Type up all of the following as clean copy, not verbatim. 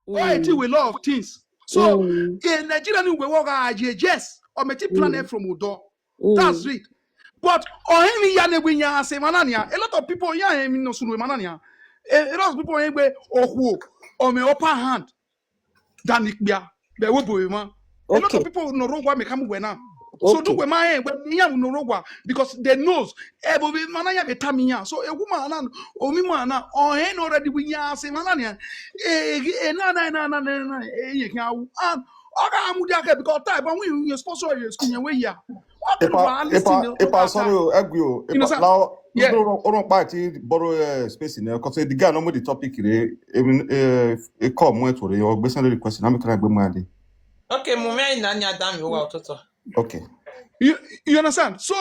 with a lot of things. So in Nigeria, we work yes, or make planet from Udo. That's it. But or any yane we nya say manania. A lot of people ya no sunu manania. A lot of people anyway or me upper hand than ikbia. Be wo boy man. A lot of people no rogwa me come we now. So do we my when no rogwa because they knows but we mananya be tamiya. So a woman and o mi man or hen already we nya say manania. Na you can Oga amudia because time when we sponsor you school we here. Sorry, agree. Now, you don't party borrow space in there because the guy no more the topic here. A call more to the or based on the question. I'm going to be money. Okay, moment nanya dam you out to. Okay. You understand? So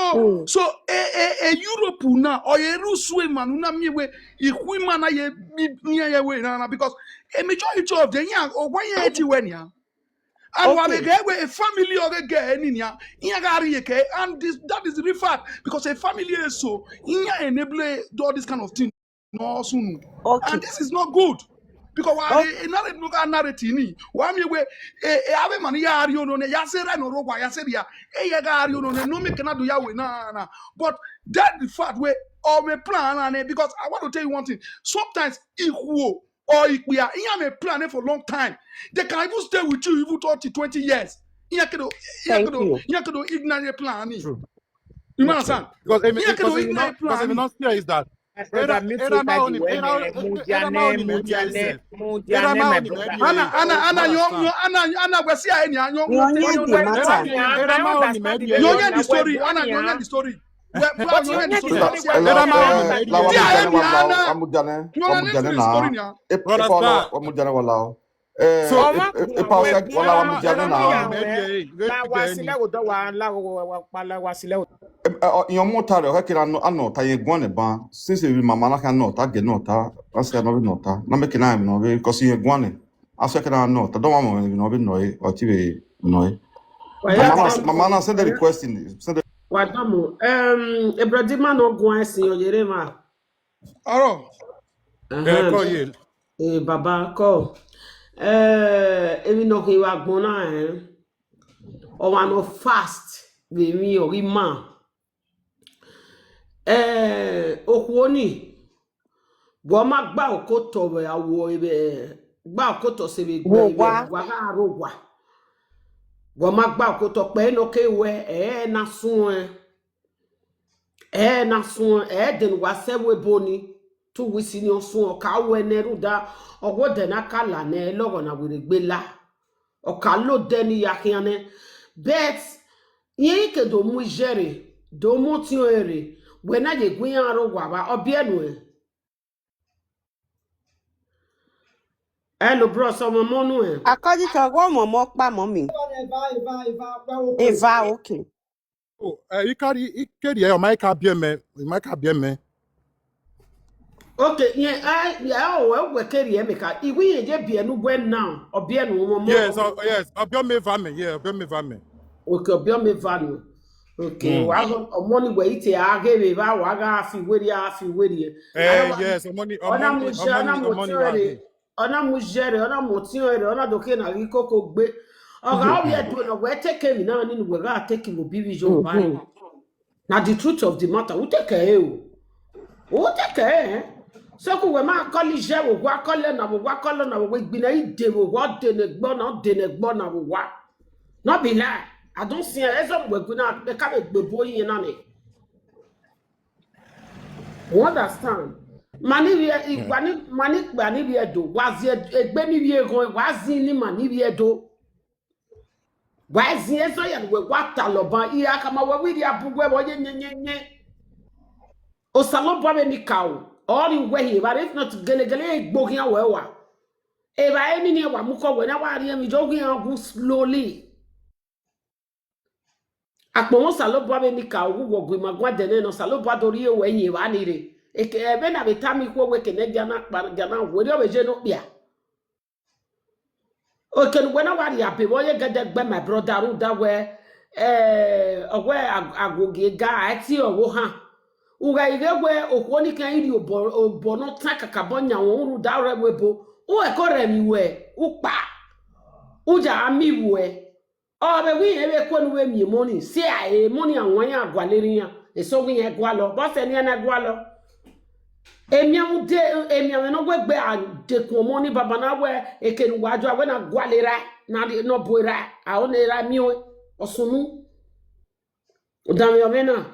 a Europe na or a Ruswe man na me we man na ye near way na because a majority of the young or why ya and when they get a family or a girl in here, and that is the fact because a family is so enable do this kind of thing. No soon. And this is not good. Because why another look at narrative why me we ave man ya no ya say no rogwa ya say ya no me cannot do ya we na but that the fact we all me plan and because I want to tell you one thing sometimes equal or if we are in a plan for a long time, they can even stay with you even 20 years. You can ignite plan. You understand? Because if not clear is that the story. Your motor, I can tie one ban since my man cannot, I get not, I say no, not, not making I'm no because you're one. I say, I not, I don't want to know or TV no. My man said the request in Wadamu, Ebradima no go see your Yerema. Oh, call you. Baba, call. Even though he was gonna, or one of fast with me or him. Okwoni, Wama Bao Koto, where I wore Bao Koto Sevi, Waga Rogwa. Wama Bao Koto, Pen, okay, where na soon. Na soon, den was several bony, 2 weeks in your soon, cow and Neruda, or what then a cala ne logona with a bella, or calo denny yakiane. Bet ye can do mujere, do motiore, when I get guiaro guava or bienwe. Hello, bro, some monue. According to one more by mommy. Eva, okay. Oh, you carry your mic up here, man. Okay, yeah, well, we're carrying Emeka. If we ain't be a new when now, or be a new yes, I'll me vame, yeah, be me vame. Okay, be me value. Okay, well, money wait, I gave it, I got a few weary. Yes, money. Ona mujere, ona motiore, ona doke na rikoko gbe. Oga we are doing we take him now ni we ga take him be vision ban. Now the truth of the matter, who take care you? Who take care? So ko we ma call je wo gwa call na we gbina ide wo what de ne gbo na wo wa. No be lie. I don't see some we gbina be ka be boy na ni. You understand? Mani bi edo wazi egbe mi bi egon wazi ni mani bi edo wazi eso ya we wata loban iya kama we wi abugwe wo nyenyenye o saloba be ni kawo all in we here but if not gelegele egbogi awewa e ba eni ni wa muko we na wa ri mi jogun agun slowly akpo mo saloba be ni kawo wo gbe magwa dene no saloba dori e we yin wa ni re ebe na betami kwa weke ne gana wori obeje no bia okay when I wari ape wo ye gede gbe my brother ru da we owe agoge ga ati owo ha uga ige we okwo ni kan iri obo no ta kaka bonya won ru da re webo o e ko re mi we u pa u ja mi we o be wi e be ko nu we mi money se a e money anwan ya agwaleri ya e so wi e gwa lo bo se ni na gwa lo emiam no gwegbe a de ko money baba na we e ke nu wajo we na gwalera na no boira a o ne ra mi osunu o da mi o mena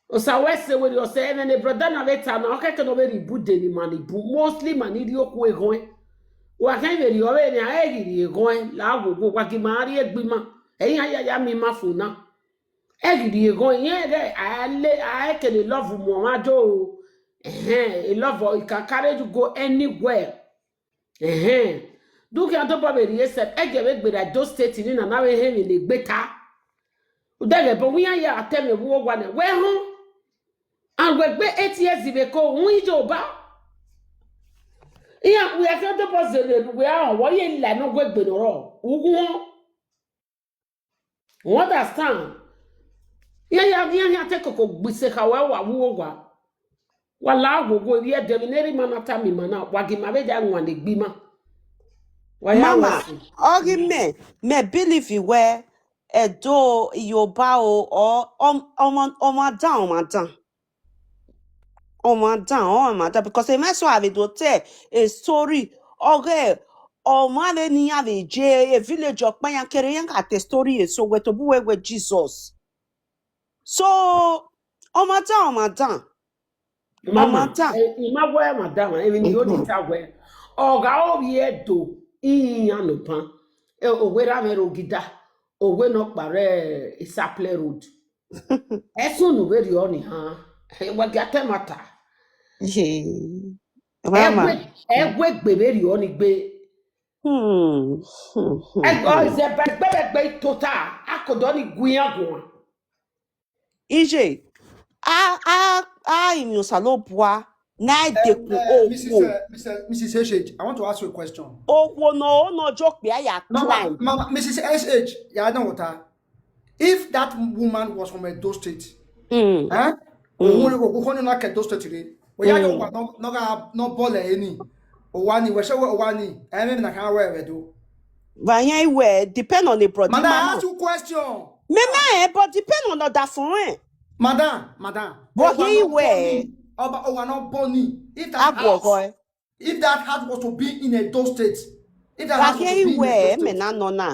o sa wese we o se ne brother na leta na o ke no be ribu de ni mani bu mostly mani ri oku egon wa kan be ri o be ni a ri egon la gogo kwa ki ma ri egbima eyin aya mi ma fo na e ri egon yen de a ke le love mo ma jo a love you can carry you go anywhere do can to be ri set e ge be gbe do state ni na we he mi le gbeta o da le bo wi aya ateme wo gwa na we ho and we gbe 8 years ibe ko wi jo ba iya we are to pose we are wo ye la no gbe gbe no ro ugun what understand ya take ko gbise ka wa wo gwa wala gogo ri e de neri manata mi mana wagi ma be ja nwa de gbima wa ya Mama, wasi ogi me believe you where a do Yoba or down, because a mess have it will tell a story. Okay, or mother ni have a village of Mayan carrying at the story so where to buwe with Jesus. So, down. mama ima gwa madam e ni odi ta gwa oga o ye do iya no pan e owe ra me rogida owe no pare isaple road esun no we ri oni ha e wa gate mata Mama. egwe gbe be ri oni gbe egbo ze be total akodo ni guyan gun EJ, in your salopwa, night de Mrs. SH, I want to ask you a question. no joke be I Mama, climb. Mrs. SH, yeah, I know what I. If that woman was from Edo State, who not Edo State today, we are no bole any. Owani, we show Owani, I mean, I can't wear Edo. Vanya we depend on the brother. Madam, I ask you a question. But depend on that phone. Madam. But he wear. Not Bonnie. If that house was to be in Edo State, if that house was to be in Edo State,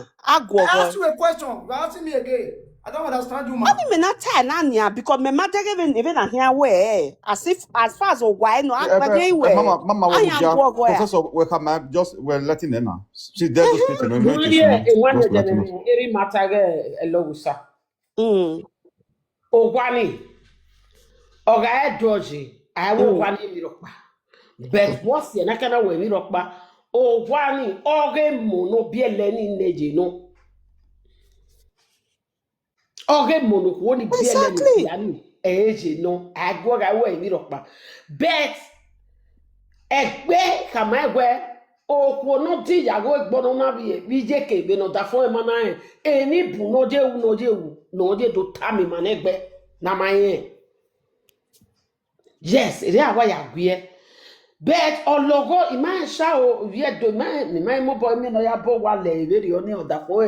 I ask you a question. You are asking me again. I don't understand you, man. Me not tie because me matter even here where as far as why no Mama, Professor, we come just we're letting them now. She's there to speak. eri matage elowusa ogwani oga edoji awo gwani mirokpa but what's the nakana we mirokpa ogwani oge mono biele ni neje no oge mono ko ni biele ni yani eje no agwo ga we mirokpa but egbe kama egwe okwo no ti yago egbono na bi je kebe no da fun e mana eni bu no je do tami manegbe na maye yes ere awa ya gwe but ologo iman sha o wie do man ni mai mo boy mi no ya bo wa le ere oni oda fun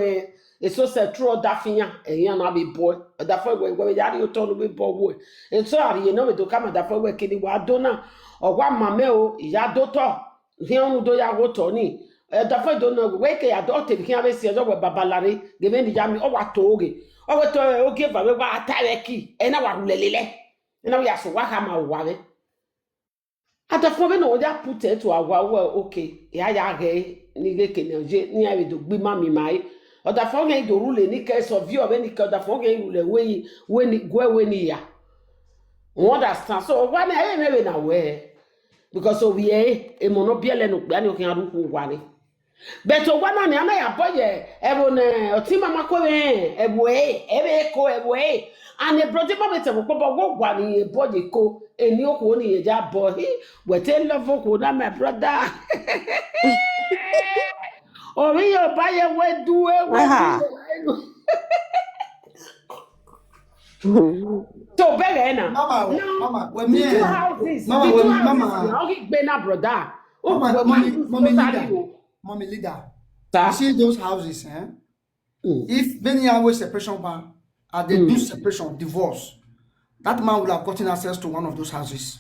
e so se true oda finya eyan na bi boy oda fun we ya ri o to no bi bo wo e so ari no we do kama da fun we kini wa do na ogwa mame o ya do to hianu do ya go to ni da fa do no we ke ya do te bi ave si ezo we babalare ge me ni ya mi o wa to oge oge ba we wa atare ki e na wa rulelele e na ya so wa ha ma wa we ata fo be no ya put it to agwa we okay ya ge ni ge ke ni ya do gbi ma mi mai o da fo ge do rule ni ke so vi o be ni ke da fo ge rule we ni gwe we ni ya understand so wa na me na we because we e mono biele no gba ni o kan aruku wa ni but o wa na ni ama ya boye e bo ne o ti mama ko we e bo e ko e bo and e broje ma bete bo bo gwa ni e boye ko eni o ko ni e ja bo we te love ko na my brother o mi yo ba ye we do so better na Mama, when two houses now he gbe na brother Oh, Mama, well, mommy, man, mommy totally, leader, oh. mommy leader. Sir? You see those houses, eh? If many hours separation ban, and they do separation, divorce, that man will have gotten access to one of those houses.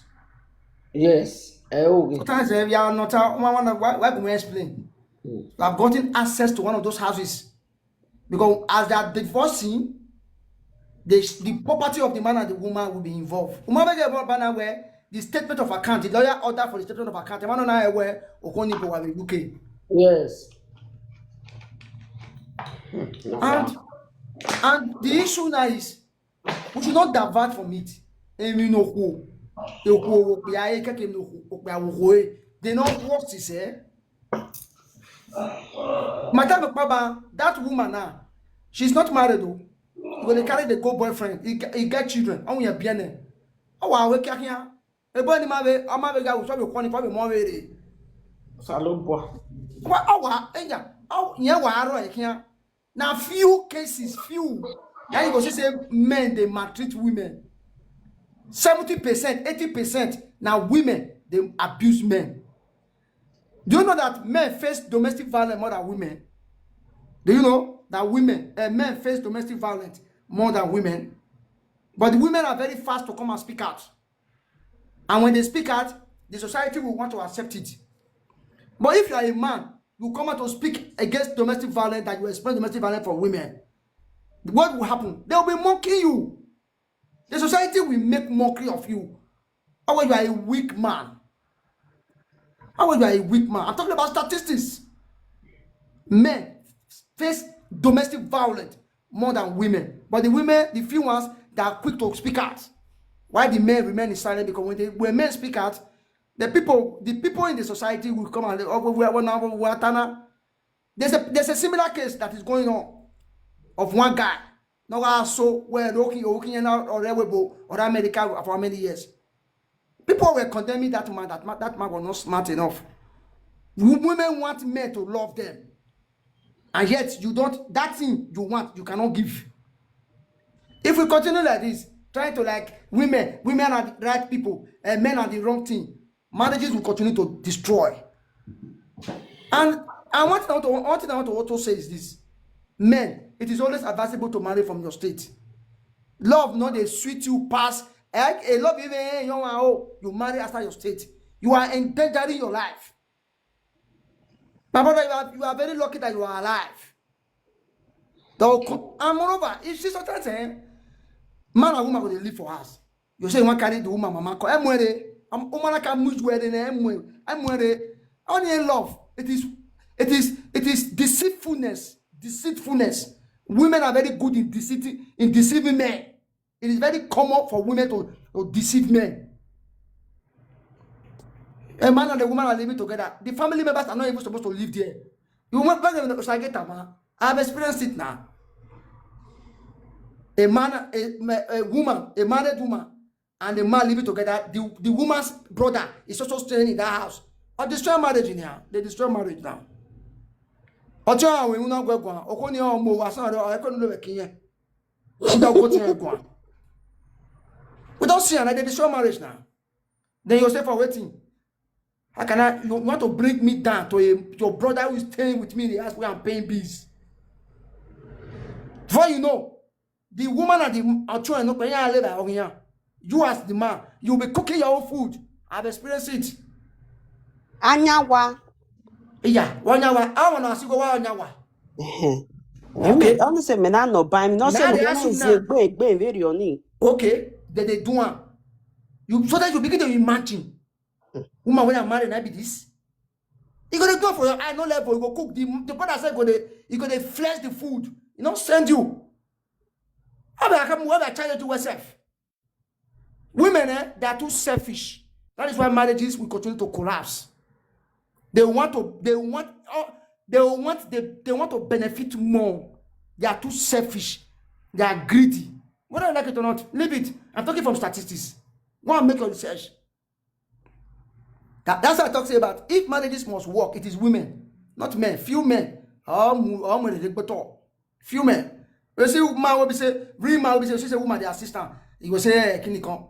Yes. Okay. Sometimes we are not. Why can we explain? You have gotten access to one of those houses because as they are divorcing, the property of the man and the woman will be involved. Woman get about banner where the statement of account, the lawyer order for the statement of account. The man not aware Okoni will be looking. Yes. And the issue now is we should not divert from it. They not work is Madam Baba, that woman now, she's not married though. When they carry the go-boyfriend, he get children. Oh, yeah, bien. Oh, wow, we can't hear. A boy, I'm a guy who's probably more ready. Salombo. Oh, wow, oh, yeah, I can't. Now, few cases, few. Now you go say men, they maltreat women. 70%, 80%. Now, women, they abuse men. Do you know that men face domestic violence more than women? Do you know that men face domestic violence more than women? But the women are very fast to come and speak out. And when they speak out, the society will want to accept it. But if you are a man, you come out to speak against domestic violence, that you experience domestic violence for women, what will happen? They will be mocking you. The society will make mockery of you. How you are a weak man? How you are a weak man? I'm talking about statistics. Men face domestic violence more than women. But the women, the few ones that are quick to speak out. Why the men remain silent? Because when men speak out, the people in the society will come and there's a similar case that is going on of one guy. No, so we're looking or America for many years. People were condemning that man. That man was not smart enough. Women want men to love them, and yet you don't. That thing you want, you cannot give. If we continue like this, trying to like women are the right people and men are the wrong thing, marriages will continue to destroy. And one thing I want to also say is this: men, it is always advisable to marry from your state. Love not a sweet you pass. A love even you marry after your state. You are endangering your life. My brother, you are very lucky that you are alive. And moreover, if she sometimes say, man and woman will live for us. You say you want to carry the woman, mama. I'm only in love. It is deceitfulness. Deceitfulness. Women are very good in deceiving men. It is very common for women to deceive men. A man and a woman are living together. The family members are not even supposed to live there. You want to I have experienced it now. A man, a woman, a married woman, and a man living together. The woman's brother is also staying in that house. Or destroy marriage in here. They destroy marriage now. We don't see and they destroy marriage now. Then you say for waiting. How can you want to bring me down to your brother who is staying with me in the house where I'm paying bills? Before you know, the woman and the children, you as the man, you'll be cooking your own food. I've experienced it. Anyawa. Yeah, 1 hour. I want to ask you 1 hour. Okay. Honestly, me na no buy me. No say me na is egbe very oni. Okay, then they do one. So that you begin to imagine. Woman, when I'm married, I be this. You gonna do it for your eye, no level. You go cook the brother said you gonna flesh the food. You know, send you. How about I charge you to yourself? Women, they are too selfish. That is why marriages will continue to collapse. They want to benefit more. They are too selfish. They are greedy. Whether I like it or not, leave it. I'm talking from statistics. Go and make your research. That's what I talk about. If marriages must work, it is women, not men. Few men. Few men. You see, man will be say, real man will be say, she say, woman, the assistant. He will say, hey, can you come?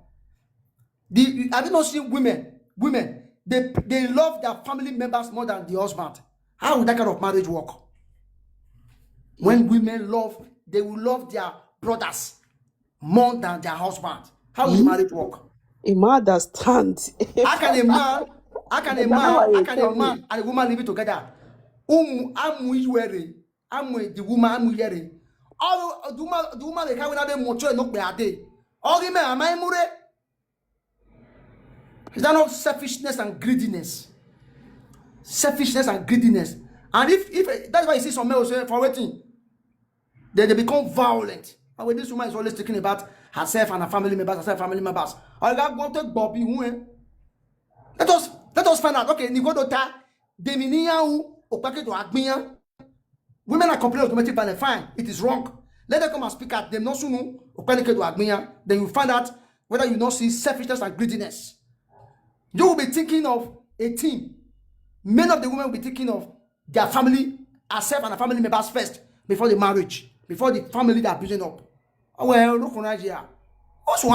Have you not seen women? Women, they love their family members more than the husband. How would that kind of marriage work? When women love, they will love their brothers more than their husband. How will marriage work? You might understand. How can a man and a woman live together? The woman, all the woman they have another motor not be a day. All the men are my mure. Is that not selfishness and greediness? Selfishness and greediness. And if that's why you see some men say for waiting, they become violent. And when this woman is always thinking about herself and her family members, I got wanted Bobby. Let us find out. Okay, Nigodota, Deminiau, Opake to Agmiya. Women are complaining of domestic violence. Fine, it is wrong. Let them come and speak at them. No sooner, Opake to Agmiya. Then you find out whether you not see selfishness and greediness. You will be thinking of a team. Many of the women will be thinking of their family, herself and her family members first before the marriage, before the family they are building up. Oh, well, look on Naija. Also,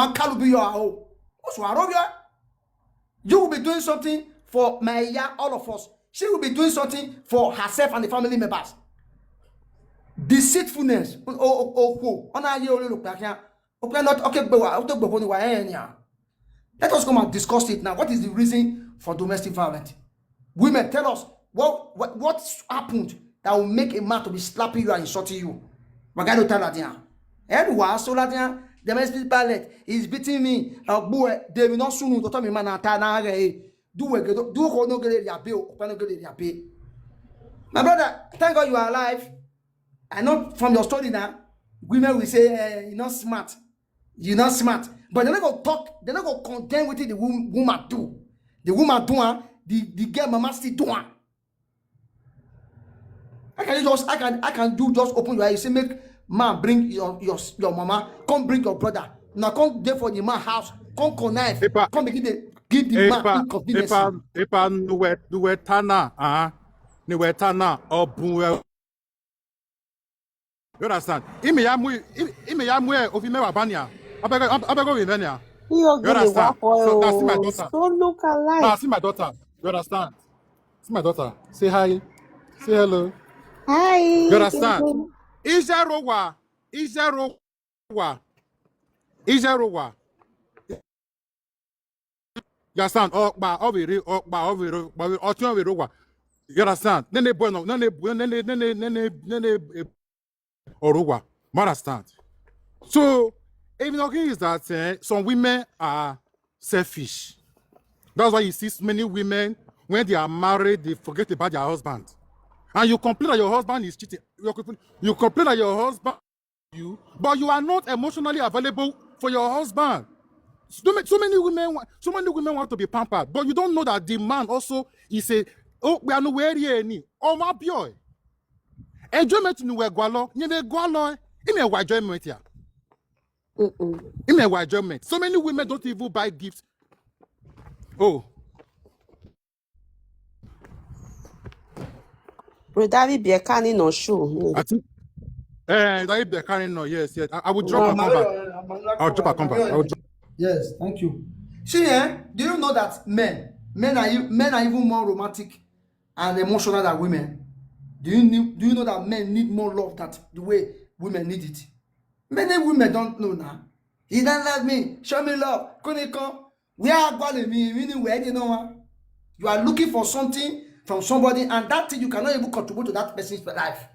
you will be doing something for Naija, all of us. She will be doing something for herself and the family members. Deceitfulness. Let us come and discuss it now. What is the reason for domestic violence? Women, tell us what happened that will make a man to be slapping you and insulting you. Magado tell that everyone so that domestic violence is beating me. They will not soon to tell me man do no get their bill, no get their pay. My brother, thank God you are alive. I know from your story now, women will say you're not smart. You're not smart. But they're not going to talk, they're not going to condemn what the woman do. The woman do, the girl mama still do. I can do just open your eyes. Say, make man bring your mama, come bring your brother. Now come there for the man house, come connive, come give the man inconvenience. Nuwe tana, obu. You understand? Ime ya mwe ofime wabania. Abego Vivenia. You understand? So that's my daughter. So look alike. Now see my daughter. You understand? See my daughter. Say hi. Say hello. Hi. You understand? Ijerowa. You understand? You understand? Nene bueno, nene Oruwa. You understand? So, even talking is that some women are selfish. That's why you see many women, when they are married, they forget about their husband. And you complain that your husband is cheating. You complain that your husband but you are not emotionally available for your husband. So many women want to be pampered, but you don't know that the man also is we are nowhere here any. Oh my boy. Enjoyment ni we gwalo, ni we gwalo. Ime wa enjoyment here. Enjoyment. So many women don't even buy gifts. Oh. David Biekani no show. I think David Biekani no, yes. I will drop and come back. I'll drop and come back. Yes, thank you. See, do you know that men are even more romantic and emotional than women? Do you know that men need more love than the way women need it? Many women don't know now. He doesn't love me. Show me love. We are going meaning where you know. You are looking for something from somebody, and that thing you cannot even contribute to that person's life.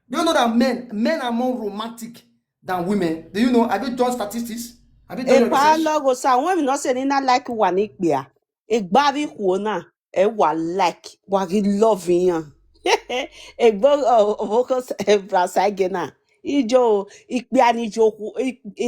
Do you know that men are more romantic than women? Do you know? Have you done statistics? Have you done research? When we not saying not like one ikbia. Egbavi kuona e wa like wa loving ya. Egbo focus brasa gena. Ijo ikbia ni joku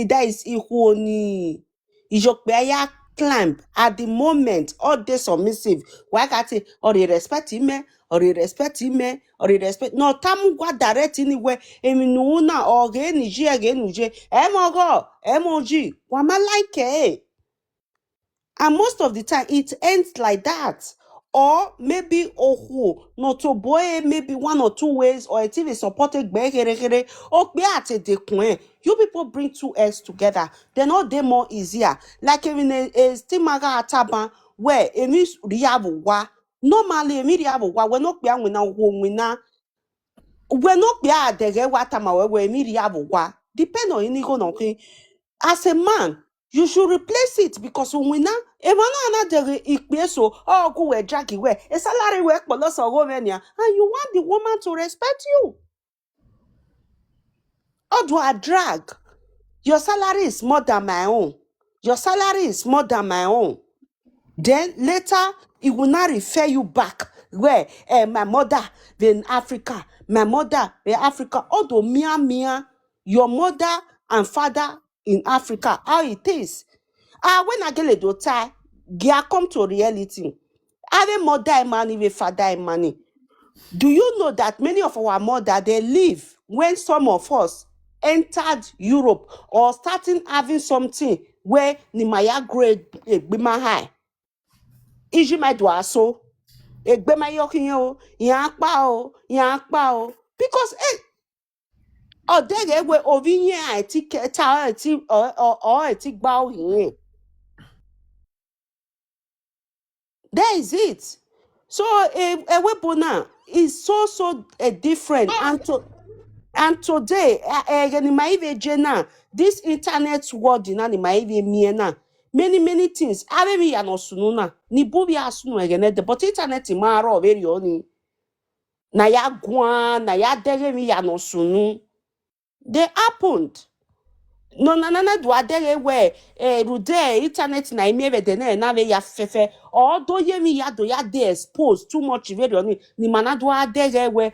that is ihuoni. Ijo ya climb at the moment all day submissive. Why got it or they respect him or they respect him or they respect no tamu gwa direct anywhere eminuna or ge nije emogo emoji wama like and most of the time it ends like that. Or maybe not to boy maybe one or two ways or it is supported you people bring two eggs together, they're not they more easier. Like even a stimaga ataban where emi riabuwa normally emi riabuwa we no pia wina wina we no pia adege watama we emi riabuwa depend on inigo no kin as a man you should replace it because wina emana anadere ikpe so oh go we drag we a salary we polo so go mania and you want the woman to respect you. How do I drag? Your salary is more than my own. Your salary is more than my own. Then later, it will not refer you back where my mother in Africa, my mother in Africa. Although mia, your mother and father in Africa, how it is. When I get a daughter, I come to reality. Having mother and money with father and money. Do you know that many of our mother they live when some of us entered Europe or starting having something where Nimaya grade Egbima high? Iji my do aso Egbema yokinyo yakpa o because odege we ovinye ati keta ati or ati gba ohin. That is it. So a weapon is so different and today this internet world many things ya no sunu na ni bobi asunu but internet maro very oni na ya gwa na ya dege mi ya no sunu they happened. No do adere we rude internet na ime de na ya fefe or do ye mi ya do ya dey exposed too much very on ni mana do adere we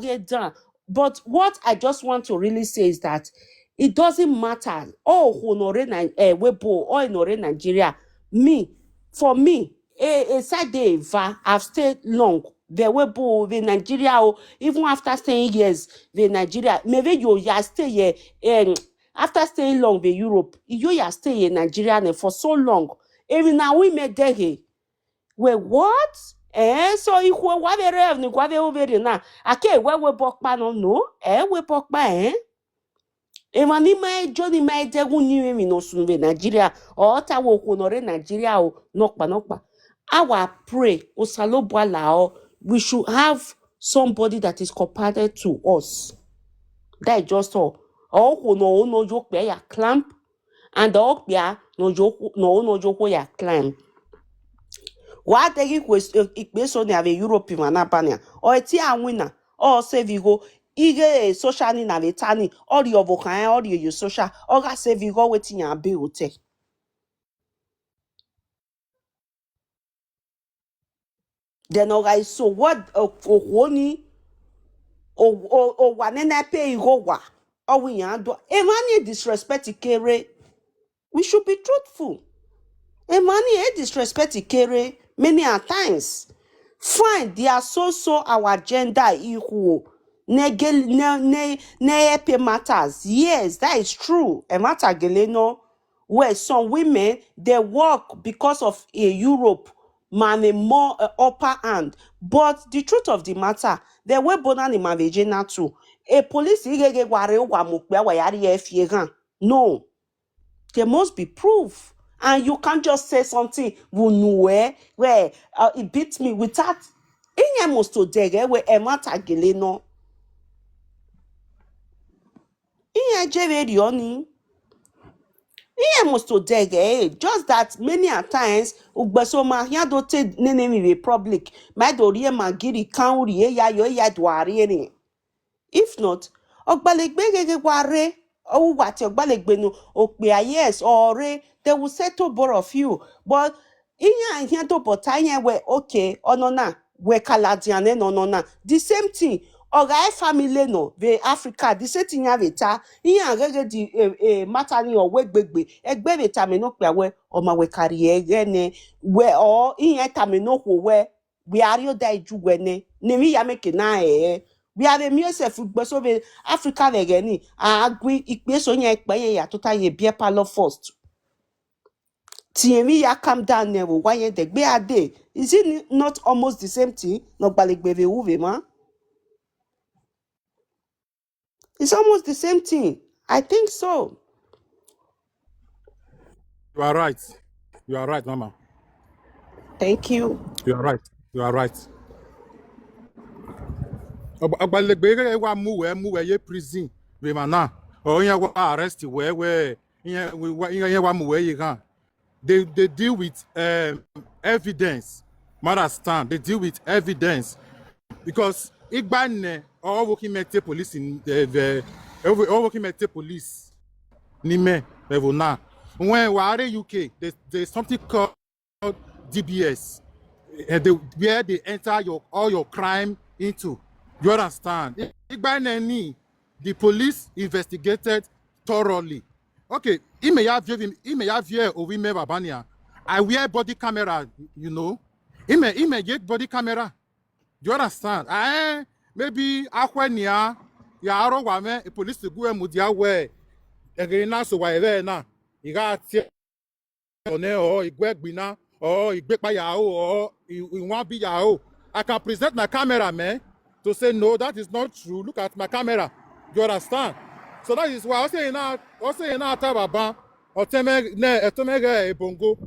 get done. But what I just want to really say is that it doesn't matter honore webo or honore Nigeria for me side I've stayed long the webo the Nigeria even after staying years the Nigeria maybe you ya stay here after staying long in Europe you ya stay in Nigeria for so long even now we made there we what so ikwe wa be rev ni kwa be over na ake we bokpa no we bokpa Emani mai Johnny mai degu ni mi no sunve Nigeria or ta wo honore Nigeria nokpa. Our pray osalobwa lao we should have somebody that is compatible to us. That is just all. No joke ya clamp and the no joke ya climb. What they ikbeso ni ave Europe manapania or eti awina or sevigo ige social ni na vetani or your vokan or your social or ga sevigo wetin ya be hotel. Then oga so what ohoni o wanene pe igowa or we yan do emani disrespect kere. We should be truthful. Emani disrespect kere many a times. Fine, they are so our gender equal. Ne matters. Yes, that is true. A matter geleno where some women they work because of a Europe man a more upper hand. But the truth of the matter, they were born in my vagina too. A police no. There must be proof. And you can't just say something where it beats me without in must to dege where emata geleno. In jeverioni. In must to dege just that many a times ugbesoma here do te nene republic my do rie magiri kan rie ya yo ya dware ni. If not, ogbalegbe ware oh what ogbalegbe no okpe yes or they will settle both of you. But in here to botanya we okay onona we kaladiane no. The same thing. Oga family no the Africa the same thing have it in the matani or wegbegbe egbe veta me no pe we o ma we carry ne we or in tamino we we are you die juwene ne mi ya make na we are the music but so be Africa again agree ikpeso yen ipe ya total ye beer parlor first Tiemi ya calm down never why the gbe ade is it not almost the same thing no gbalegbeve uve man. It's almost the same thing. I think so. You are right. You are right, Mama. Thank you. You are right. You are right. Agbalegbe wa mu we ye prison we mana. Oh, yeah, arrest where yeah wa mu we gan. They deal with evidence. Understand? They deal with evidence because Igbane all working mete police in the all working mete police. Nime level now. When we are in UK, there's something called DBS, where they enter all your crime into. You understand? The police investigated thoroughly. Okay, he may have here or women Babania. I wear body camera, you know. He may get body camera. You understand? Maybe Aquania, Yaro Wame, a police to go and Mudia way. Again, now so why there now? You got or Igwegbina or Igbekbayao or Iwanbi Yao. I can present my camera, man, to say no, that is not true. Look at my camera. You understand? So that is why I say now Tababa or Temega Bongo.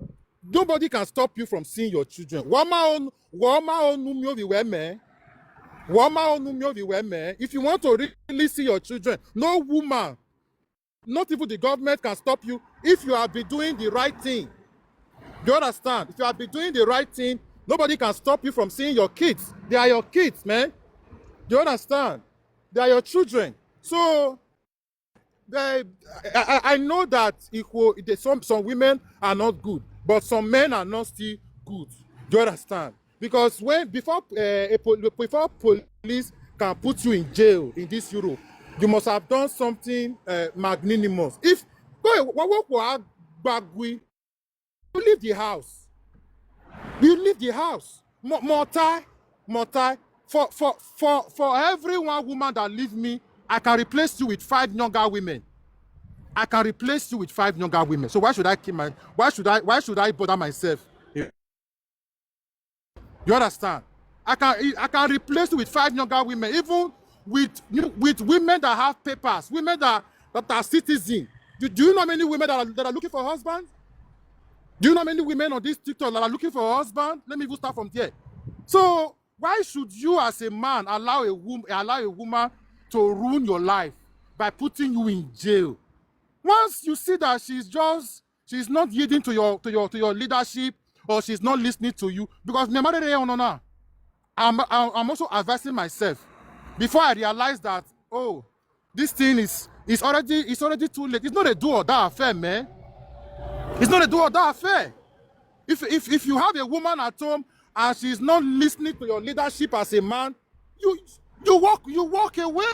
Nobody can stop you from seeing your children. Wama on man. If you want to really see your children, no woman, not even the government can stop you if you have been doing the right thing. Do you understand? If you have been doing the right thing, nobody can stop you from seeing your kids. They are your kids, man. Do you understand? They are your children. So I know that some women are not good, but some men are not still good. Do you understand? Because before police can put you in jail in this Europe, you must have done something magnanimous. If you leave the house, Mortai. For every one woman that leaves me, I can replace you with 5 younger women. So why should I why should I bother myself? You understand? I can replace you with 5 younger women, even with women that have papers, women that are citizens. Do you know many women that are looking for husbands? Do you know many women on this TikTok that are looking for a husband? Let me even start from there. So why should you as a man allow a woman to ruin your life by putting you in jail? Once you see that she's not yielding to your leadership, or she's not listening to you, because I'm also advising myself before I realize that, oh, this thing is already too late. It's not a do or die affair, man. It's not a do or die affair. If you have a woman at home and she's not listening to your leadership as a man, you walk away.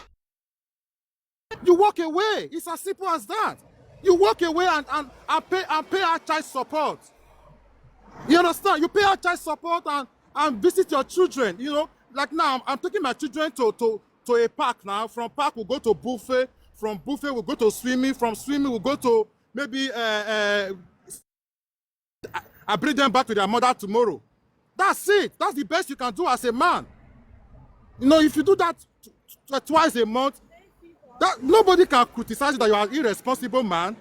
You walk away. It's as simple as that. You walk away and pay our child support. You understand? You pay our child support and visit your children. You know, like now I'm taking my children to a park now. From park we'll go to buffet. From buffet we'll go to swimming. From swimming we'll go to maybe I bring them back to their mother tomorrow. That's it. That's the best you can do as a man. You know, if you do that twice a month, that nobody can criticize you that you are an irresponsible man.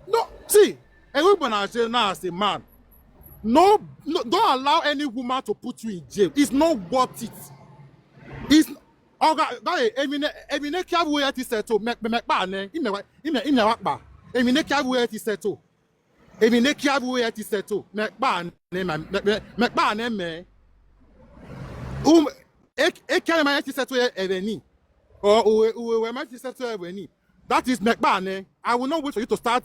No, see, everyone now as a man. No, don't allow any woman to put you in jail. It's not worth it. It's Emine kiavu eti seto mekpa ne ime wakpa. Emine kiavu eti seto. Emine kiavu eti seto mekpa ne me. Ekema eti seto eveni. Or we might seto eveni. That is mekpa ne. I will not wait for you to start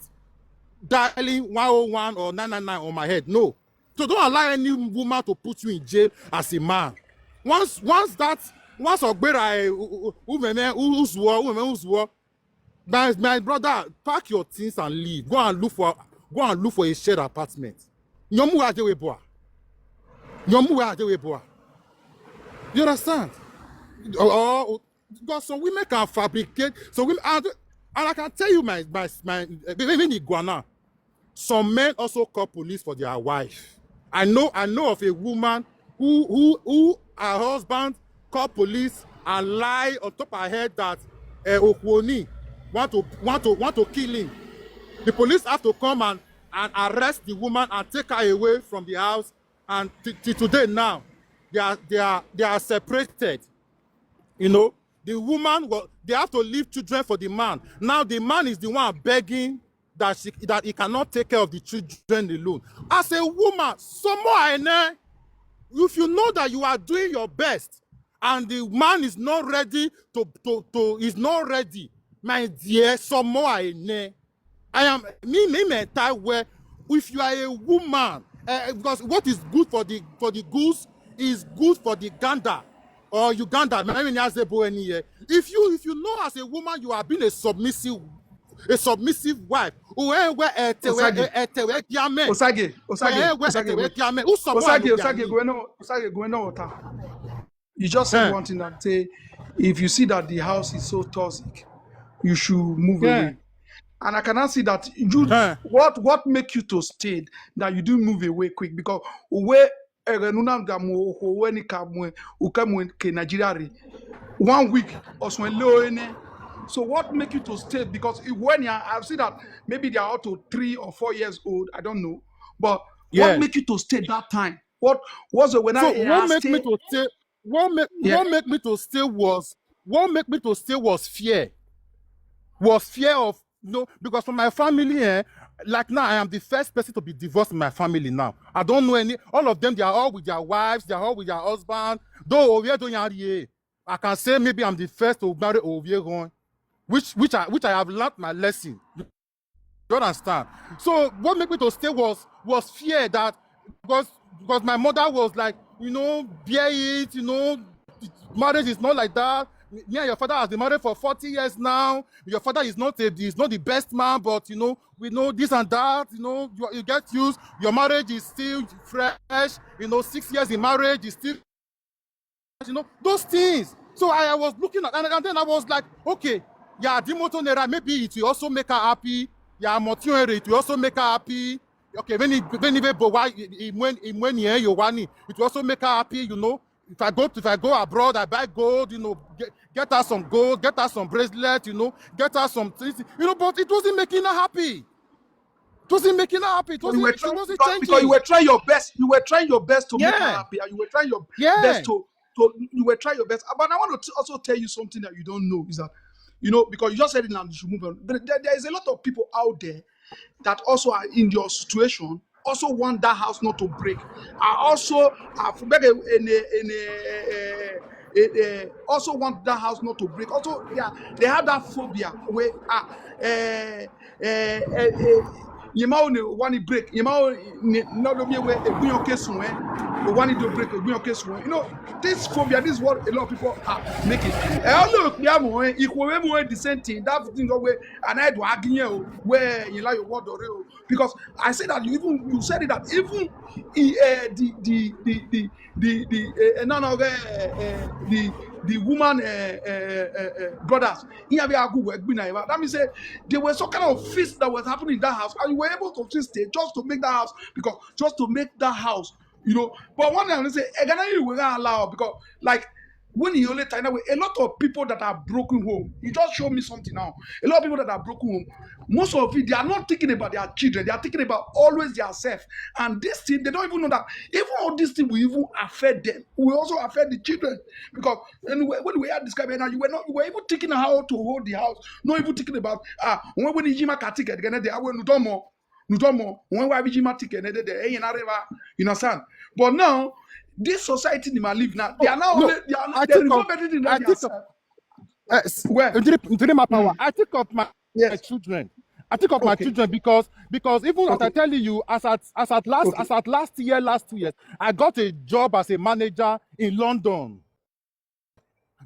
dialing 101 or 999 on my head. No. So don't allow any woman to put you in jail as a man. Once my brother, pack your things and leave. Go and look for a shared apartment. You understand? Because some women can fabricate. So women, and I can tell you my even Iguana. Some men also call police for their wife. I know of a woman who her husband called police and lie on top of her head that Okwoni want to kill him. The police have to come and arrest the woman and take her away from the house and till today now, they are separated. You know, the woman they have to leave children for the man. Now the man is the one begging that he cannot take care of the children alone. As a woman, if you know that you are doing your best and the man is not ready is not ready, my dear, some more I am me time where if you are a woman, because what is good for the goose is good for the gander or Uganda. If you know as a woman you are being a submissive wife. Osage, going on water. You just said one thing that say, if you see that the house is so toxic, you should move away. And I cannot see that you what make you to stay that you do move away quick because Nigeria 1 week or so. So what make you to stay? Because when I've seen that maybe they are up to 3 or 4 years old, I don't know. But what make you to stay that time? What was it when what make me to stay? What make me to stay was fear. Was fear of because for my family, like now I am the first person to be divorced in my family now. I don't know any. All of them, they are all with their wives, they are all with their husband. Though I can say maybe I'm the first to marry Oviegon, which I have learned my lesson. You understand? So what made me to stay was fear that because my mother was like, bear it, marriage is not like that. Me and your father has been married for 40 years now. Your father is not the best man, but we know this and that. You get used. Your marriage is still fresh. 6 years in marriage is still, those things. So I was looking at, and then I was like, okay, yeah, Dimotonera, maybe it will also make her happy. Yeah, Motionere, it will also make her happy. Okay, when it will also make her happy. If I go abroad, I buy gold, get her some gold, get her some bracelet, get her some things, but it wasn't making her happy. It wasn't making her happy. It wasn't changing. Because you were trying your best. You were trying your best to make her happy. And you were trying your best you were trying your best. But I want to also tell you something that you don't know is that, because you just said it now, you should move on. But there is a lot of people out there that also are in your situation, also want that house not to break. Also want that house not to break. Also, they have that phobia where want to break. This phobia, this is what a lot of people are making. The same thing. That thing where and I do argue where you like your word or real. Because I said that you said it that even the woman brothers, that means there was some kind of feast that was happening in that house, and you were able to just stay just to make that house, But one thing I say, you will not allow, because like when you only time away, a lot of people that are broken home, you just show me something now. A lot of people that are broken home, most of it, they are not thinking about their children, they are thinking about always their self. And this thing, they don't even know that even all this thing will even affect them, will also affect the children. Because when we are describing now, you were even thinking how to hold the house, not even thinking about when you ticket, you understand? But now, this society in my live now, they are now they resolve everything that they I think of my children. I think of my children because even as I tell you, as at last 2 years, I got a job as a manager in London.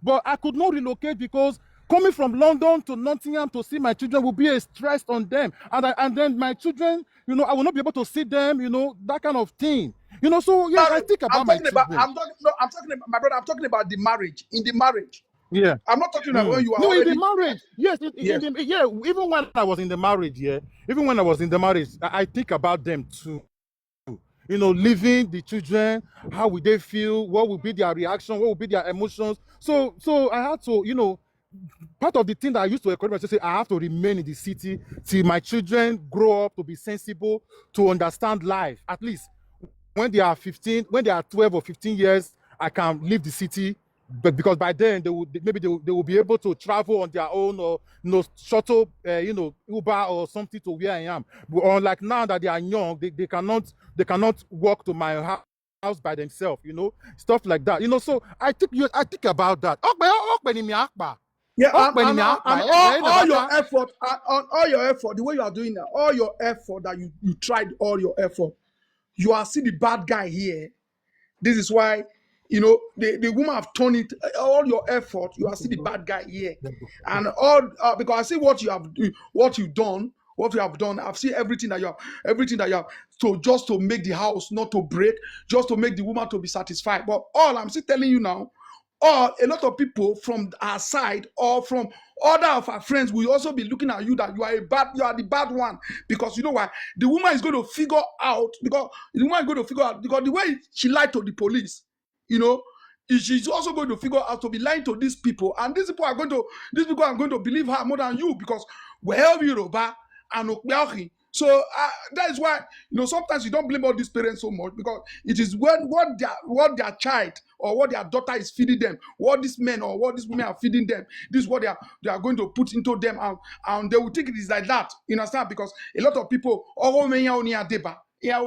But I could not relocate because coming from London to Nottingham to see my children will be a stress on them. And then my children, I will not be able to see them, that kind of thing. So yeah, I think about my children. I'm talking about my brother. I'm talking about the marriage. In the marriage. Yeah. I'm not talking about when you are in the marriage. Yes. Even when I was in the marriage, I think about them too. Leaving the children, how will they feel? What will be their reaction? What will be their emotions? So I had to, part of the thing that I used to encourage myself to say, I have to remain in the city till my children grow up to be sensible, to understand life. At least when they are 15, when they are 12 or 15 years, I can leave the city. But because by then they will be able to travel on their own, or shuttle, Uber or something to where I am. But unlike now that they are young, they cannot walk to my house by themselves, stuff like that. So I think about that. Yeah, and all your effort, the way you are doing that, all your effort that you tried, all your effort, you are still the bad guy here. This is why, the woman have turned it, all your effort, you are still the bad guy here. And all, because I see what you have done, I've seen everything that you have, so just to make the house not to break, just to make the woman to be satisfied. But all I'm still telling you now, or a lot of people from our side or from other of our friends will also be looking at you that you are the bad one, because you know why? The woman is going to figure out, because the way she lied to the police, she's also going to figure out to be lying to these people, and these people are going to believe her more than you, because we're Yoruba and Okpeahi. So that is why, sometimes you don't blame all these parents so much, because it is what their child or what their daughter is feeding them, what these men or what these women are feeding them, this is what they are going to put into them, and they will think it is like that. You understand? Because a lot of people, you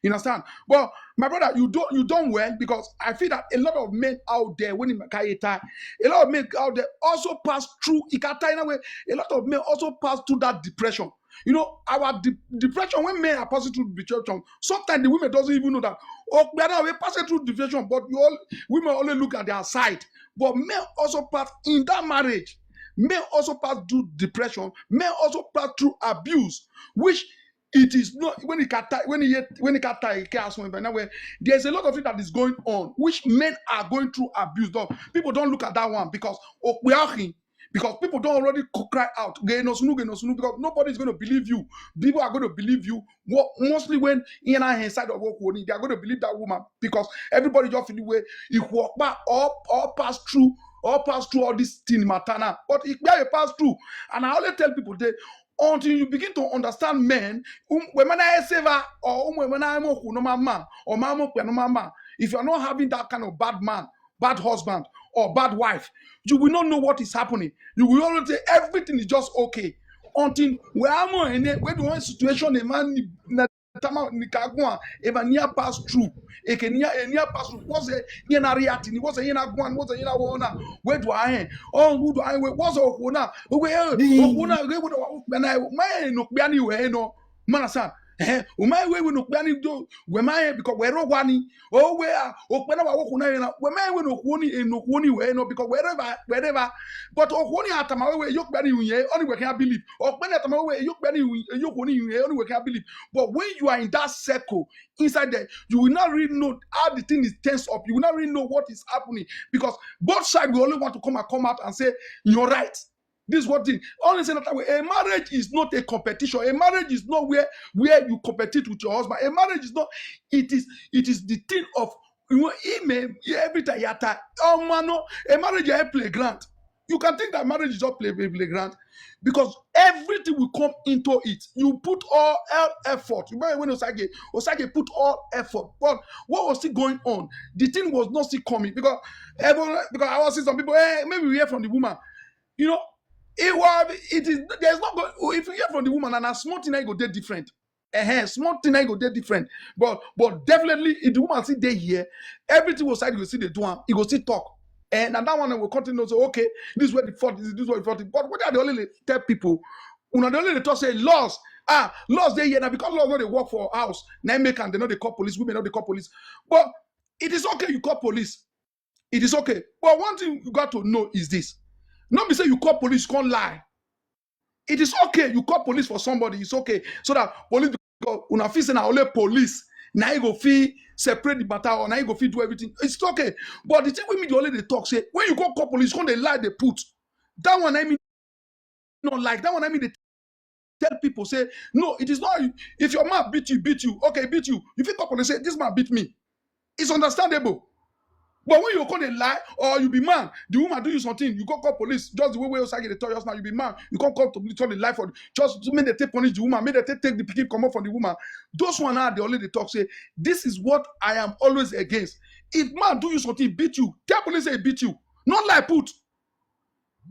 understand? But my brother, you done well, because I feel that a lot of men out there, when a lot of men out there also pass through ikata in a way. A lot of men also pass through that depression. Our depression, when men are passing through depression, sometimes the women doesn't even know that. Oh, we're passing through depression, but women only look at their side. But men also pass in that marriage. Men also pass through depression. Men also pass through abuse, which it is not when it there's a lot of it that is going on, which men are going through abuse. People don't look at that one, because people don't already cry out, because nobody is going to believe you. People are going to believe you mostly when inside of work, they are going to believe that woman, because everybody just feel the way you walk back or pass through all this thing matana. But if you pass through, and I always tell people that until you begin to understand men, if you're not having that kind of bad man, bad husband, or bad wife, you will not know what is happening. You will always say everything is just okay. Until we are in the one situation, a man Nikagua, even near pass through. A near pass through. Was a yena reacting? Was a yena guan? Was a yena wana? Where do I? Oh, who do I? Was a hona? Where? When I no biani we no manasan. Umay we no biani do. Wema because we're wani. Oh, where? Oh, when I walk on na. Wema we no honi and no honi we no, because wherever. But honi atamawe yok biani we only we can believe. Or when atamawe yok biani yok honi we only we can believe. But when you are in that circle, inside there, you will not really know how the thing is tense up. You will not really know what is happening, because both sides will only want to come out and say, you're right. This is what thing. Only say that way. A marriage is not a competition. A marriage is not where you compete with your husband. A marriage is not. It is the thing of every time you attack. Oh man, no. A marriage is a playground. You can think that marriage is not playground, because everything will come into it. You put all effort. You remember when Osage put all effort, but what was still going on? The thing was not still coming, because I was seeing some people. Maybe we hear from the woman. There's not going. If you hear from the woman, and a small thing, I go there different. Small thing, I go there different. But definitely, if the woman see they here, everything was side. You see the do. He go still talk. And that one will continue to say, okay, this is where the fault is, this is where the fault is. But what are the only tell people? The only talk say laws. Laws they here now, because laws when they work for house. Now make and they know they call police. Women know they call police. But it is okay you call police. It is okay. But one thing you got to know is this. Not be say you call police, you can't lie. It is okay you call police for somebody. It's okay. So that police go una feel say na only police. Now you go feel separate the matter, or now you go feel do everything. It's okay. But the thing with me, the only they talk say when you go call police, when they lie, they put that one. I mean, not like that one. I mean, they tell people say no. It is not. If your man beat you, okay, beat you. If you call police, say this man beat me. It's understandable. But when you call a lie or you be man, the woman do you something, you can't call police. Just the way we also get the tell us now, you be man, you can't call to tell the lie for just to make they take punish the woman, make they take the pikin come up from the woman. Those one are the only they talk say, this is what I am always against. If man do you something, beat you, tell police say beat you. Not lie put.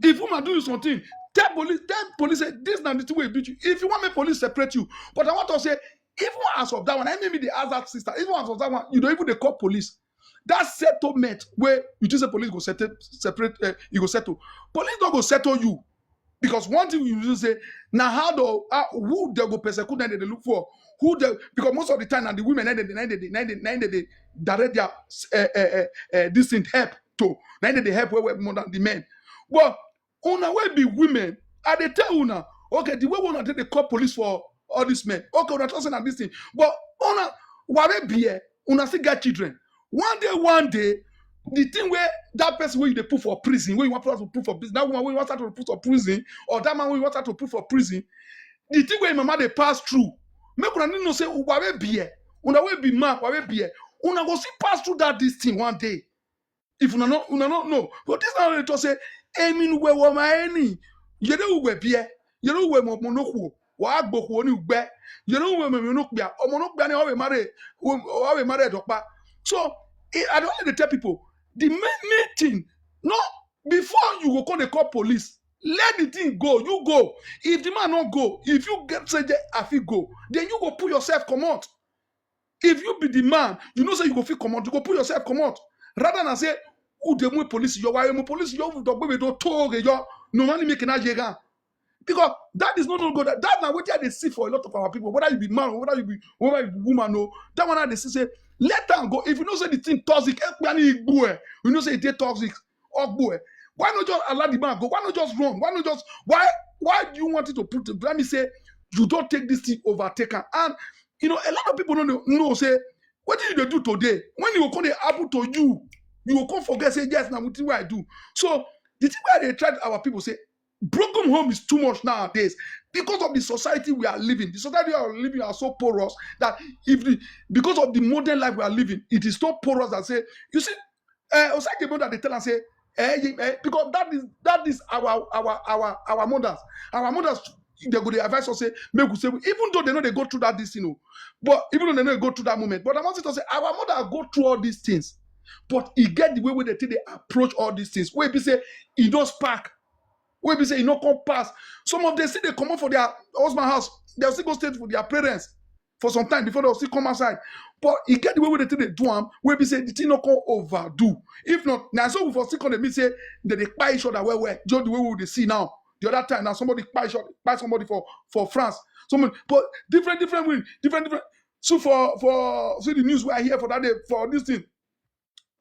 If woman do you something, tell police say this is not the way beat you. If you want me police separate you. But I want to say, even as of that one, I maybe they ask that sister, even as of that one, you don't even they call police. That settlement where you just say police go separate, you go settle. Police don't go settle you. Because one thing you just say, now who they go persecute and they look for? Because most of the time, and the women, they direct their distant help to. They help where more than the men. But una will be women, and they tell una, okay, the way we want they call police for all these men. Okay, we're talking about this thing. But una, whatever be una still get children. One day, the thing where that person where you put for prison, where you want to put for prison, that woman where you want to put for prison, or that man where you want to put for prison, the thing where mama they pass through, make una no say whatever be una will be man, whatever be una go see pass through this thing one day. If una not know, but this now they say, "Emin we wo ma eni, you know we be, you know we mo monokwo, wa agboko ni ugbe, you know we mo monokbia, o monokbia ni we marry dokpa." So I don't want to tell people the main thing. No, before you go call the call police, let the thing go. You go. If the man not go, if you get say if you go, then you go put yourself come out. If you be the man, you know say you go feel come out. You go put yourself come out. Rather than say, "Who the more police? You why more police? You don't talk. You no money making a jega." Because that is not good. That's not what they see for a lot of our people. Whether you be man, whether you be woman, no. That one they say, let them go. If you know say the thing toxic, you know say it toxic, boy. Why not just allow the man go? Why not just run? Why not just why do you want it to put? Let me say, you don't take this thing overtaken. And you know, a lot of people don't know say, what did you do today? When you come to happen to you, you will come forget say yes, now what I do. So the thing where they try our people say, broken home is too much nowadays because of the society we are living. The society we are living are so porous that because of the modern life we are living, it is so porous that say, you see, Osaka that they tell and say, because that is our mothers. Our mothers they go to advise us say, make we say, even though they know they go through that this, but even though they know they go through that moment, but I want to say our mother go through all these things, but he get the way where they approach all these things. Where they say he don't spark. Where we say you know come pass. Some of them say they come out for their husband house. They'll still go stay with their parents for some time before they'll still come outside. But you get the way they do them, where we say the thing not come overdo. If not, now so we for still come they say that they buy each other where just the way we see now. The other time now somebody buy somebody for France. Someone but different. So for see the news we are here for that day for this thing.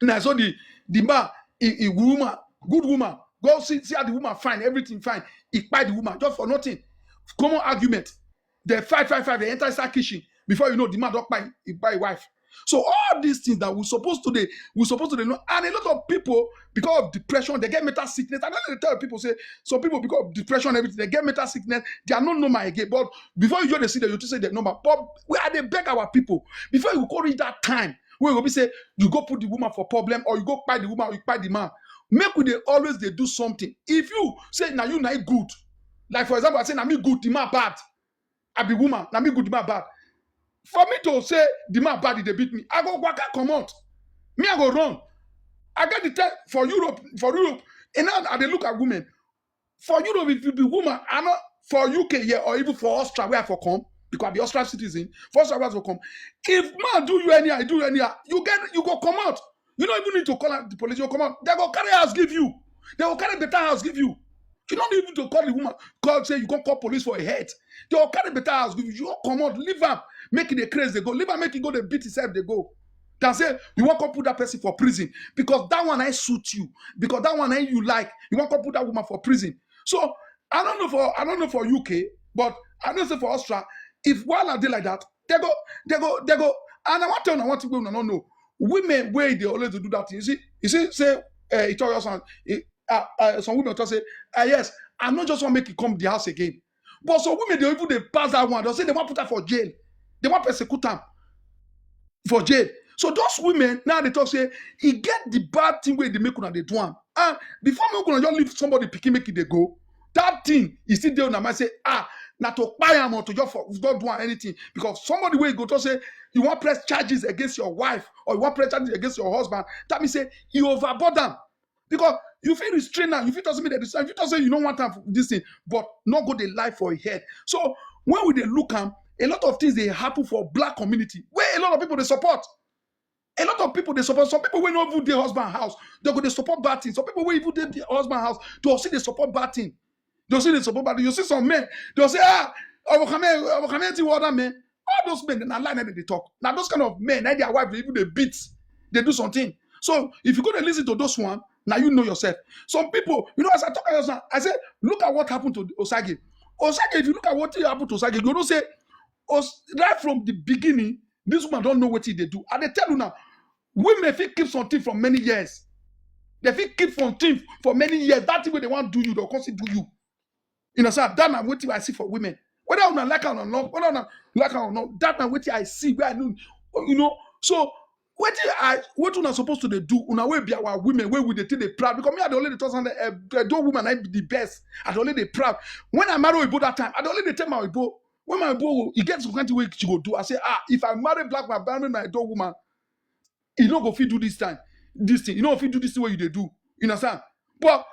Now so the man, a woman, good woman. Go see how the woman fine, everything fine. He buy the woman just for nothing. Common argument. They fight. They enter inside kitchen before you know the man don't buy wife. So all these things that we're supposed to know, and a lot of people because of depression they get mental sickness. I know they tell people say some people because of depression and everything they get mental sickness. They are not normal again. But before you just see that you just say they're normal. But we are they beg our people before you go reach that time where you go be say you go put the woman for problem or you go buy the woman or you buy the man. Make we always they do something. If you say now you not good, like for example, I say now me good, the man bad. I be woman, now me good, the man bad. For me to say the man bad, they beat me. I go waka come out. Me I go run. I get the time for Europe, and now they look at women. For Europe, if you be woman, I'm not for UK here or even for Australia where I for come because I be Australian citizen. For Australia for come. If man do you anyhow, you go come out. You don't even need to call out the police. You come out. They go carry house give you. They will carry better house give you. You don't even need to call the woman. Say you can't call police for a head. They will carry better house give you. You come out, leave them, make it a craze. They go, leave them, make it go. They beat himself. They go. They say you want to put that person for prison because that one I suit you. Because that one I you like. You want to put that woman for prison. So I don't know for UK, but I know say for Australia. If while I did like that, they go. And I want to go. No. Women where they always do that thing. You see, say it tells some women will say, yes, I'm not just want to make it come to the house again. But some women they pass that one. They'll say they want to put her for jail. They want to persecute them for jail. So those women now they talk say he get the bad thing where they make una they do am. And before me una just leave somebody picking make it they go. That thing is still there on my say not to buy am or to just for not do anything because somebody will go to say you want press charges against your wife or you want press charges against your husband. That means say you overboard them because you feel restrained now. You feel doesn't mean that if you say you don't want time for this thing, but not go the life for a head. So when we they look at a lot of things they happen for black community where a lot of people they support. A lot of people they support. Some people will not even their husband house. They go they support bad things. Some people will even their husband house. They'll see they support bad thing. They'll see they support bad thing. You see some men. They'll say I will come here to other men. All those men they lie they talk. Now those kind of men, now their wife they even they beat. They do something. So if you go to listen to those one, now you know yourself. Some people, as I talk about yourself, I say look at what happened to Osage. Osage, if you look at what happened to Osage, you don't say right from the beginning. This woman don't know what they do. And they tell you now, women fit keep something for many years. They fit keep something for many years. That's what they want to do you, they'll constantly do you. You know, so that's what I see for women. Whether I'm not like her or not, whether I'm not like her or not, that's what I see. Where I know, so what una supposed to do, una will be our women, where would they think they proud? Because me, I don't let the thousand don't woman I be the best. I don't let they proud. When I marry Ibo that time, I don't let they tell my Ibo. When my Ibo, he gets some kind of way she go do. I say, if I marry black man, marry my dog woman, he not go fit do this time, this thing. You know if you do this thing what you they do. You understand? But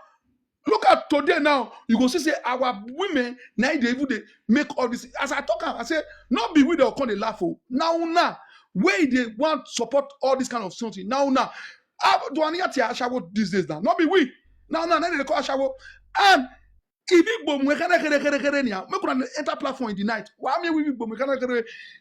look at today now, you go see say our women now they even they make all this. As I talk, I say, not be with they'll come they laugh. Now, where they want support all this kind of something. Now, do I need to Ashawo these days now? Not be we. Now, they call Ashawo. And if you go make una enter platform in the night. Why me we go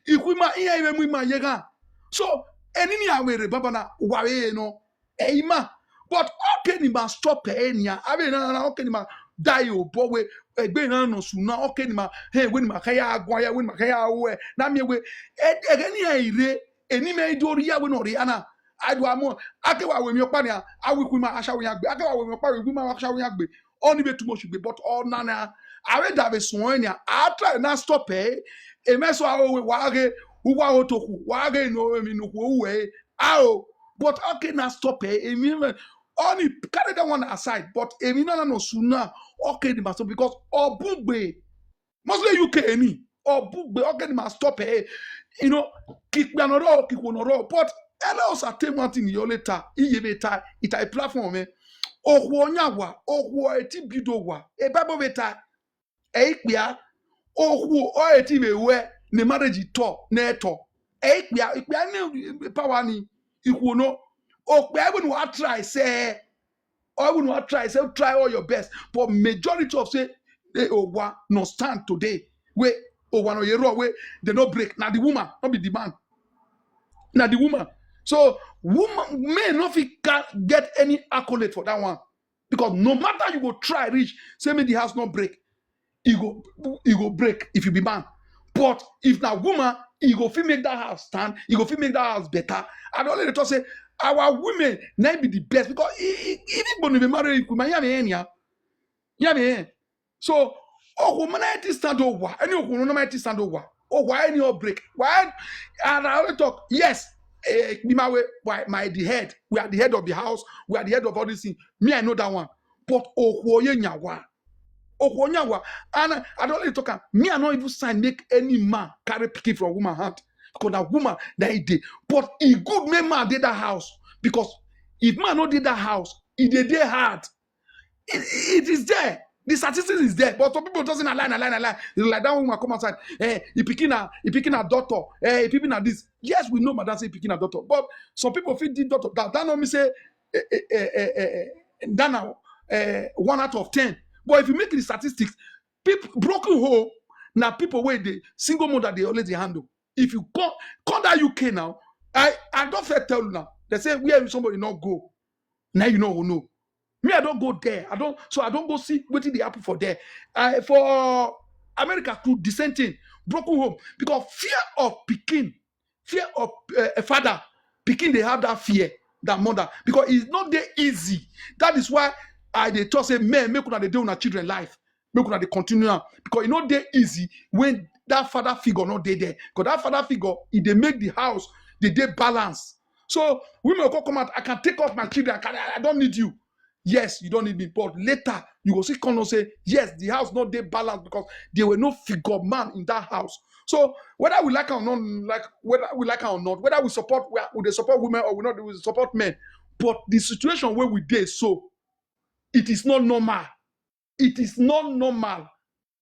if we ma iya even we ma yega. So any awere baba na wawe no eima. But okay ni ma stop enya. Abi na okay ni ma die o bowe egbe na no suna okay ni ma when ma kaya agwa ya when ma kaya we na me we egeni ire eni me dori ya we no ri ana adu amo akewa we mi opa ni awiku ma ashawo yagbe akewa we mi opa we ma ashawo yagbe only be too much be but all nana I read that be sonya I try na stop emeso awo waage uwa otoku waage no mi no we but okay na stop emi only carry that one aside but emi no sooner okay the master because obugbe mostly UK any obugbe okay the must stop kick me another kick one but else I tell one thing your later iyebeta it a platform ohwo nyawa ohwo eti bidowa ebabo beta eikpia ohwo o eti bewe ne marriage to na eto eikpia ne power ni ikwo no okpia even what try say or even what try say try all your best but majority of say owa no stand today where owa no yero where they no break na the woman not be the man na the woman. So woman may not get any accolade for that one. Because no matter you go try reach, say me the house not break. It go break if you be man. But if na woman, you go fit make that house stand, you go fit make that house better. I don't let it say our women now be the best because even when we marry, so woman stand over. Any woman stand over. Oh, why any break? Why? And I will talk. Yes. My the head, we are the head of the house, we are the head of all these things. Me, I know that one. But nyawa, and I don't let talk. Me, I not even sign make any man carry picking from woman hand because that woman that he did. But he good man did that house because if man not did that house, it did hard. It is there. The statistics is there, but some people doesn't align. Like that woman come outside. He picking a daughter. He picking a this. Yes, we know madam say picking a daughter, but some people feel the daughter. That not me say that now 1 out of 10. But if you make the statistics, people broken home now people where the single mother they already handle. If you call that UK now, I don't fair tell you now. They say where somebody not go. Now you know who know. Me, I don't go there. I don't go see what they happen for there. For America to the same thing, broken home. Because fear of picking, fear of a father, picking, they have that fear, that mother. Because it's not that easy. That is why they talk say, men, make una they do on children life. Make una they continue. Because it's not that easy when that father figure not there. Because that father figure, if they make the house, they balance. So women will come out, I can take off my children, I don't need you. Yes, you don't need me, but later you will see come and say, yes, the house not they balanced because there were no figure man in that house. So whether we like it or not, whether we support they support women or we not, we support men. But the situation where we did, so it is not normal. It is not normal.